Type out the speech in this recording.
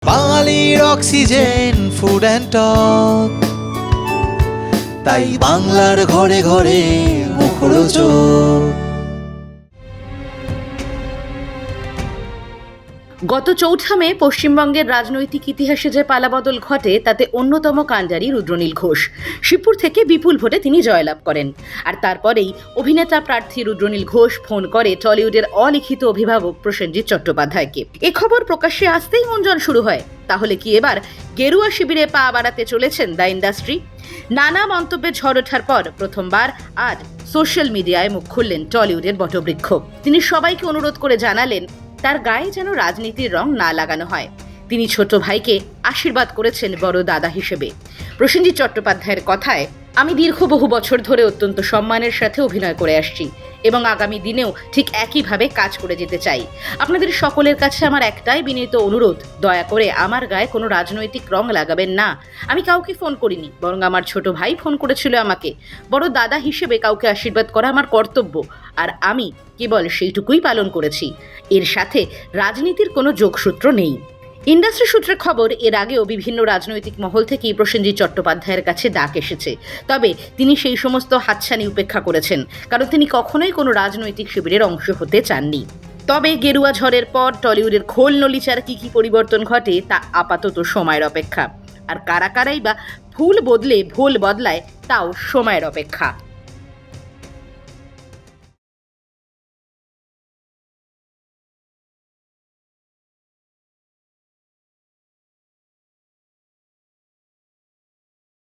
বাঙালির oxygen food and talk, তাই বাংলার ঘরে ঘরে মুখরোচক। গত ৪ মে পশ্চিমবঙ্গের রাজনৈতিক ইতিহাসে যে পালাবদল ঘটে তাতে অন্যতম কাণ্ডারি রুদ্রনীল ঘোষ। শিবপুর থেকে বিপুল ভোটে তিনি জয়লাভ করেন। আর তারপরেই অভিনেতা প্রার্থী রুদ্রনীল ঘোষ ফোন করে টলিউডের অলিখিত অভিভাবক প্রসেনজিৎ চট্টোপাধ্যায়কে। এ খবর প্রকাশ্যে আসতেই গুঞ্জন শুরু হয়, তাহলে কি এবার গেরুয়া শিবিরে পা বাড়াতে চলেছেন দ্য ইন্ডাস্ট্রি? নানা মন্তব্যে ঝড় ওঠার পর প্রথমবার আজ সোশ্যাল মিডিয়ায় মুখ খুললেন টলিউডের বটবৃক্ষ। তিনি সবাইকে অনুরোধ করে জানালেন তার গায়ে যেন রাজনীতির রং না লাগানো হয়। তিনি ছোট ভাইকে আশীর্বাদ করেছেন বড় দাদা হিসেবে। প্রসেনজিৎ চট্টোপাধ্যায়ের কথায়, আমি বহু বছর ধরে অত্যন্ত সম্মানের সাথে অভিনয় করে আসছি এবং আগামী দিনেও ঠিক একইভাবে কাজ করে যেতে চাই। আপনাদের সকলের কাছে আমার একটাই বিনীত অনুরোধ, দয়া করে আমার গায়ে কোনো রাজনৈতিক রং লাগাবেন না। আমি কাউকে ফোন করিনি, বরং আমার ছোট ভাই ফোন করেছিল আমাকে। বড় দাদা হিসেবে কাউকে আশীর্বাদ করা আমার কর্তব্য, আর আমি কেবল সেইটুকুই পালন করেছি। এর সাথে রাজনীতির কোনো যোগসূত্র নেই। ইন্ডাস্ট্রি সূত্রে খবর, এর আগেও বিভিন্ন রাজনৈতিক মহল থেকেই প্রসেনজিৎ চট্টোপাধ্যায়ের কাছে ডাক এসেছে। তবে তিনি সেই সমস্ত হাতছানি উপেক্ষা করেছেন, কারণ তিনি কখনোই কোনো রাজনৈতিক শিবিরের অংশ হতে চাননি। তবে গেরুয়া ঝড়ের পর টলিউডের খোল নলিচার কি পরিবর্তন ঘটে তা আপাতত সময়ের অপেক্ষা। আর কারাই বা ফুল বদলে ভোল বদলায় তাও সময়ের অপেক্ষা।